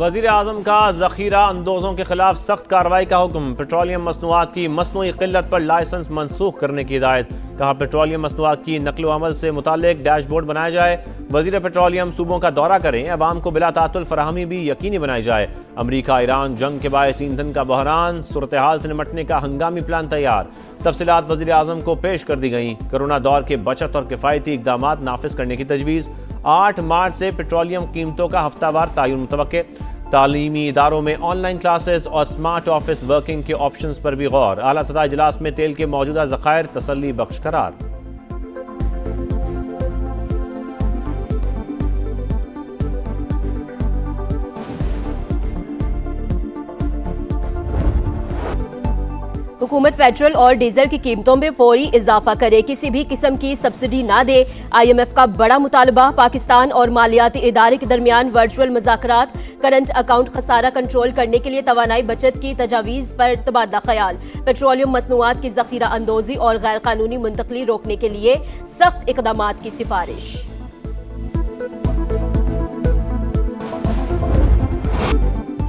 वज़ीर आज़म का ज़ख़ीरा अंदोज़ों के खिलाफ सख्त कार्रवाई का हुक्म। पेट्रोलियम मसनूआत की मसनूई क़िल्लत पर लाइसेंस मनसूख करने की हिदायत। कहा, पेट्रोलियम मसनूआत की नकलो अमल से मुताल्लिक डैशबोर्ड बनाया जाए। वज़ीर पेट्रोलियम सूबों का दौरा करें, अवाम को बिला तातुल फराहमी भी यकीनी बनाई जाए। अमरीका ईरान जंग के बायस ईंधन का बहरान, सूरत हाल से निमटने का हंगामी प्लान तैयार। तफसीलात वज़ीर आज़म को पेश कर दी गई। कोरोना दौर के बचत और किफ़ायती इक़दामात नाफिज करने की तजवीज़। 8 मार्च से पेट्रोलियम कीमतों का हफ्तावार तयन मुतवक्के। तालीमी इदारों में ऑनलाइन क्लासेस और स्मार्ट ऑफिस वर्किंग के ऑप्शंस पर भी गौर। आला सतह इजलास में तेल के मौजूदा ज़खायर तसल्ली बख्श करार। हुकूमत पेट्रोल और डीजल की कीमतों में फौरी इजाफा करे, किसी भी किस्म की सब्सिडी ना दे। IMF का बड़ा मुतालबा। पाकिस्तान और मालियाती इदारे के दरमियान वर्चुअल मुज़ाकरात। करंट अकाउंट खसारा कंट्रोल करने के लिए तवानाई बचत की तजावीज़ पर तबादला ख्याल। पेट्रोलियम मसनूआत की ज़ख़ीरा अंदोज़ी और गैर कानूनी मुंतकली रोकने के लिए सख्त इक़दामात की सिफारिश।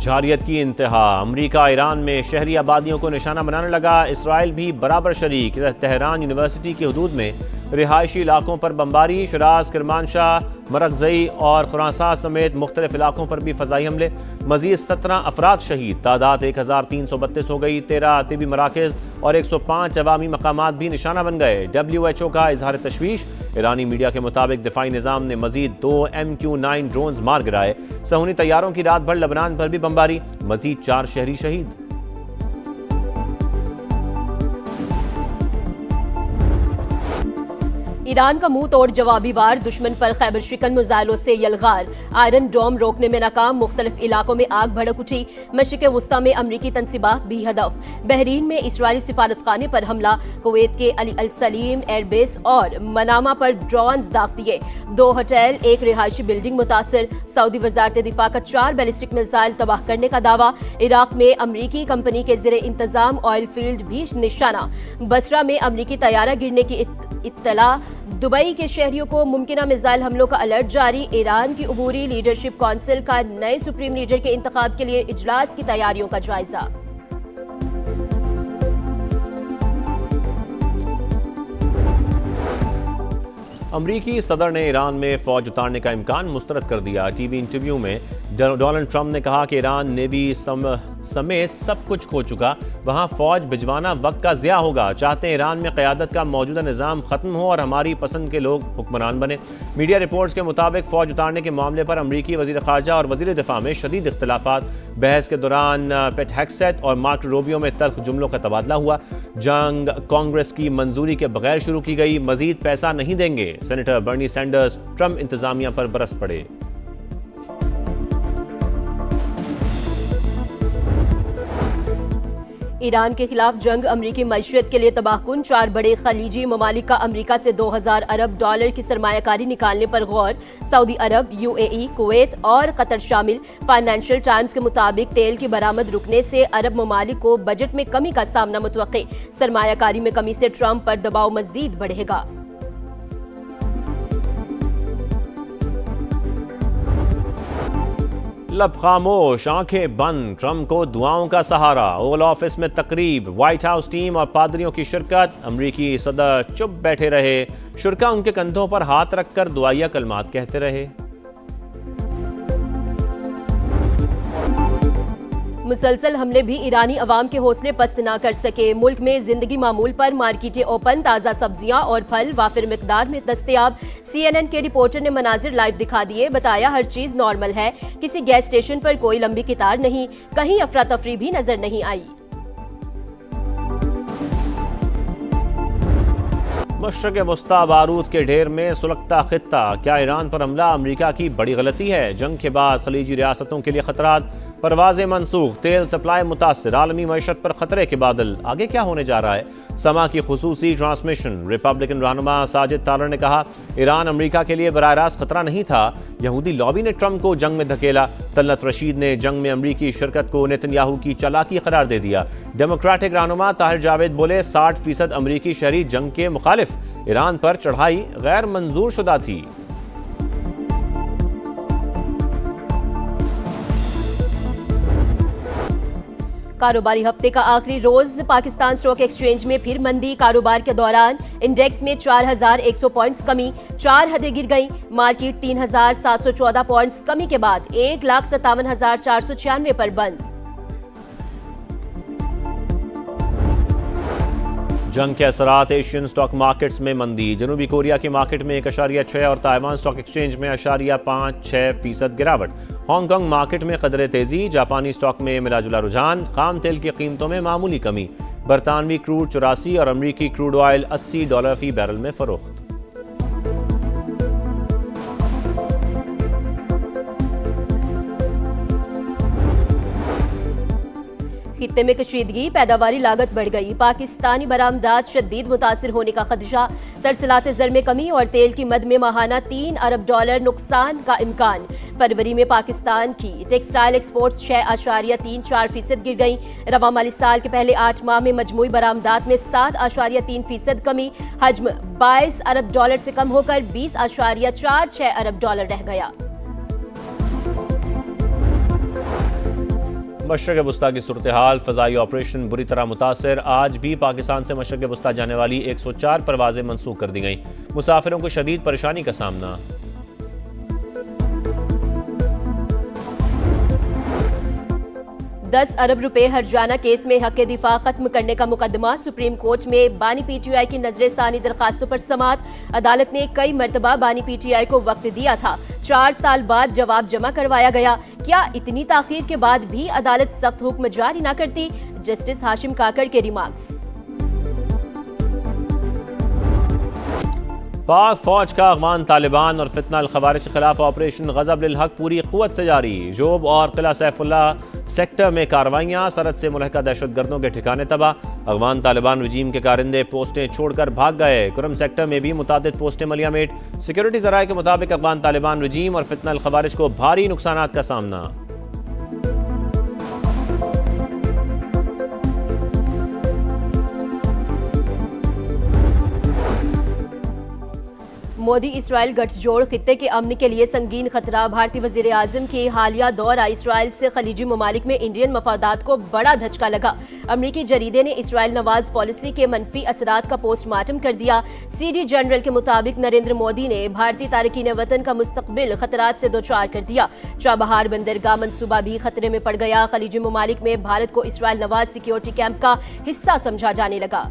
जारियत की इंतहा। अमरीका ईरान में शहरी आबादियों को निशाना बनाने लगा। इसराइल भी बराबर शरीक। तेहरान यूनिवर्सिटी की हदूद में रिहायशी इलाकों पर बमबारी। शिराज, किरमानशाह, मरकज़ई और खुरासान समेत मुख्तलिफ इलाकों पर भी फ़ज़ाई हमले। मज़ीद 17 अफराद शहीद। तादाद 1332 हो गई। 13 तिबी मराकज़ और 105 अवामी मकामात भी निशाना बन गए। WHO का इजहार तशवीश। ईरानी मीडिया के मुताबिक दिफाई निज़ाम ने मज़ीद 2 MQ-9 ड्रोन्स मार गिराए। सहूनी तैयारों की रात भर लबनान पर भी बमबारी। मज़ीद 4 शहरी शहीद। ईरान का मुंह तोड़ जवाबी वार। दुश्मन पर खैबर शिकन मिसाइलों से यलगार। आयरन डोम रोकने में नाकाम। मुख्तलिफ इलाकों में आग भड़क उठी। मशरिक़ वुस्ता में अमरीकी तनसीबात भी हदफ। बहरीन में इसराइली सिफारतखाने पर हमला। कुवैत के अली अल सलीम एयरबेस और मनामा पर ड्रोन्स दाग दिए। 2 होटल, 1 रिहायशी बिल्डिंग मुतासर। सऊदी वजारत दिफा का 4 बैलिस्टिक मिसाइल तबाह करने का दावा। इराक में अमरीकी कंपनी के ज़ेरे इंतजाम ऑयल फील्ड भी निशाना। बसरा में अमरीकी तैयारा गिरने की इत्तला। दुबई के शहरियों को मुमकिना मिसाइल हमलों का अलर्ट जारी। ईरान की अबूरी लीडरशिप काउंसिल का नए सुप्रीम लीडर के इंतखाब के लिए इजलास की तैयारियों का जायजा। अमरीकी सदर ने ईरान में फौज उतारने का इम्कान मुस्तरद कर दिया। टीवी इंटरव्यू में डोनाल्ड ट्रंप ने कहा कि ईरान नेवी समेत सब कुछ खो चुका, वहां फौज भिजवाना वक्त का ज़िया होगा। चाहते हैं ईरान में क़यादत का मौजूदा निज़ाम ख़त्म हो और हमारी पसंद के लोग हुक्मरान बने। मीडिया रिपोर्ट्स के मुताबिक फ़ौज उतारने के मामले पर अमरीकी वज़ीर ख़ारजा और वज़ीर दिफ़ा में शदीद इख्तिलाफ़ात। बहस के दौरान पेट हेग्सेथ और मार्क रूबियो में तल्ख़ जुमलों का तबादला हुआ। जंग कांग्रेस की मंजूरी के बगैर शुरू की गई। मज़ीद पैसा नहीं देंगे। सेनेटर बर्नी सैंडर्स ट्रंप इंतज़ामिया पर बरस पड़े। ईरान के खिलाफ जंग अमरीकी मईशत के लिए तबाहकुन। 4 बड़े खलीजी ममालिक का अमरीका से 2000 अरब डॉलर की सरमायाकारी निकालने पर गौर। सऊदी अरब, UAE, कुवैत और कतर शामिल। फाइनेंशियल टाइम्स के मुताबिक तेल की बरामद रुकने से अरब ममालिक को बजट में कमी का सामना मुतवक्के। सरमायाकारी में कमी से ट्रंप पर दबाव मज़ीद बढ़ेगा। लब खामोश, आंखें बंद, ट्रंप को दुआओं का सहारा। ओवल ऑफिस में तकरीब, व्हाइट हाउस टीम और पादरियों की शिरकत। अमरीकी सदर चुप बैठे रहे। शुरका उनके कंधों पर हाथ रखकर दुआया कलमात कहते रहे। मुसलसल हमले भी ईरानी अवाम के हौसले पस्त न कर सके। मुल्क में जिंदगी मामूल पर, मार्केटें ओपन, ताज़ा सब्जियां और फल वाफिर मिकदार में दस्तयाब। CNN के रिपोर्टर ने मनाजिर लाइव दिखा दिए। बताया हर चीज नॉर्मल है। किसी गैस स्टेशन पर कोई लंबी कतार नहीं, कहीं अफरा तफरी भी नजर नहीं आई। मशरक़ वस्ता बारूद के ढेर में सुलगता खित्ता। क्या ईरान पर हमला अमरीका की बड़ी गलती है? जंग के बाद खलीजी रियासतों के लिए खतरात। परवाज़ें मनसूख, तेल सप्लाई मुतासर, आलमी मईशत पर खतरे के बादल। आगे क्या होने जा रहा है? समा की खुसूसी ट्रांसमिशन। रिपब्लिकन रहनुमा साजिद तालर ने कहा, ईरान अमरीका के लिए बराह रास्त खतरा नहीं था। यहूदी लॉबी ने ट्रंप को जंग में धकेला। तलत रशीद ने जंग में अमरीकी शिरकत को नेतन्याहू की चालाकी करार दे दिया। डेमोक्रेटिक रहनुमा ताहिर जावेद बोले, 60% अमरीकी शहरी जंग के मुखालिफ। ईरान पर चढ़ाई गैर मंजूर शुदा थी। कारोबारी हफ्ते का आखिरी रोज पाकिस्तान स्टॉक एक्सचेंज में फिर मंदी। कारोबार के दौरान इंडेक्स में 4100 पॉइंट्स कमी, 4 हदें गिर गईं। मार्केट 3714 पॉइंट्स कमी के बाद 1,57,496 पर बंद। जंग के असरात एशियन स्टॉक मार्केट्स में मंदी। जनूबी कोरिया की मार्केट में 1.6 और ताइवान स्टॉक एक्सचेंज में 0.56% गिरावट। हांगकांग मार्केट में कदर तेजी। जापानी स्टॉक में मिलाजुला रुझान। खाम तेल की कीमतों में मामूली कमी। बरतानवी क्रूड 84 और अमरीकी क्रूड ऑयल $80 फी बैरल में फरोख्त। खित्ते में कशीदगी, पैदावारी लागत बढ़ गई। पाकिस्तानी बरामदात शदीद मुतासिर होने का खदशा। तरसलात ज़र में कमी और तेल की मद में माहाना $3 अरब नुकसान का इम्कान। फरवरी में पाकिस्तान की टेक्सटाइल एक्सपोर्ट्स 6.34% गिर गई। रवा माली साल के पहले 8 माह में मजमूई बरामदात में 7.3% कमी। हजम $22 अरब से कम होकर $20.46 अरब रह गया। मशरक़ वस्ता की सूरत हाल, फ़ज़ाई ऑपरेशन बुरी तरह मुतासर। आज भी पाकिस्तान से मशरक़ वस्ता जाने वाली 104 परवाज़ें मनसूख कर दी गईं। मुसाफिरों को शदीद परेशानी का सामना। $10 अरब हर्जाना केस में हक़ दिफा खत्म करने का मुकदमा। सुप्रीम कोर्ट में बानी PTI की नजरसानी दरखास्तों पर समात। अदालत ने कई मरतबा बानी PTI को वक्त दिया था। 4 साल बाद जवाब जमा करवाया गया। क्या इतनी ताखीर के बाद भी अदालत सख्त हुक्म जारी न करती? जस्टिस हाशिम काकड़ के रिमार्क्स। पाक फौज का अफगान तालिबान और फितना अल खवारिज के खिलाफ ऑपरेशन गज़ब लिल हक पूरी क़ुव्वत से जारी। जोब और किला सैफुल्लाह सेक्टर में कार्रवाइयाँ। सरहद से मुलहका दहशतगर्दों के ठिकाने तबाह। अफगान तालिबान रजीम के कारिंदे पोस्टें छोड़कर भाग गए। कुरम सेक्टर में भी मुतादिद पोस्टें मलियामेट। सिक्योरिटी ज़राए के मुताबिक अफगान तालिबान रजीम और फितना अल खवारिज को भारी नुकसानात का सामना। मोदी इसराइल गठजोड़ खित्ते के अमन के लिए संगीन खतरा। भारतीय वजीर आजम के हालिया दौरा इसराइल से खलीजी ममालिक में इंडियन मफादात को बड़ा धचका लगा। अमरीकी जरीदे ने इसराइल नवाज पॉलिसी के मनफी असरात का पोस्टमार्टम कर दिया। CD जनरल के मुताबिक नरेंद्र मोदी ने भारतीय तारकीन वतन का मुस्तकबिल खतरात से दोचार कर दिया। चाबहार बंदरगाह मंसूबा भी खतरे में पड़ गया। खलीजी ममालिक में भारत को इसराइल नवाज सिक्योरिटी कैंप का हिस्सा समझा जाने लगा।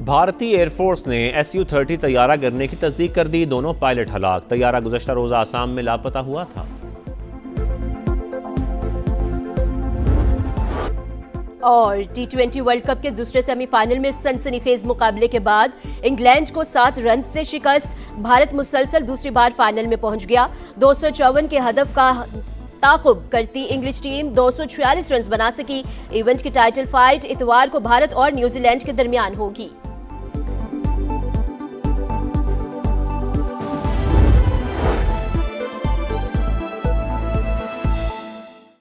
भारतीय एयरफोर्स ने Su-30 तैयारा गिरने की तस्दीक कर दी। दोनों पायलट हलाक। तैयारा गुज़श्ता रोज़ आसाम में लापता हुआ था। और T20 वर्ल्ड कप के दूसरे सेमीफाइनल में सनसनीखेज मुकाबले के बाद इंग्लैंड को 7 रन से शिकस्त। भारत मुसलसल दूसरी बार फाइनल में पहुंच गया। 254 के हदफ का ताकुब करती इंग्लिश टीम 246 रन बना सकी। इवेंट की टाइटल फाइट इतवार को भारत और न्यूजीलैंड के दरमियान होगी।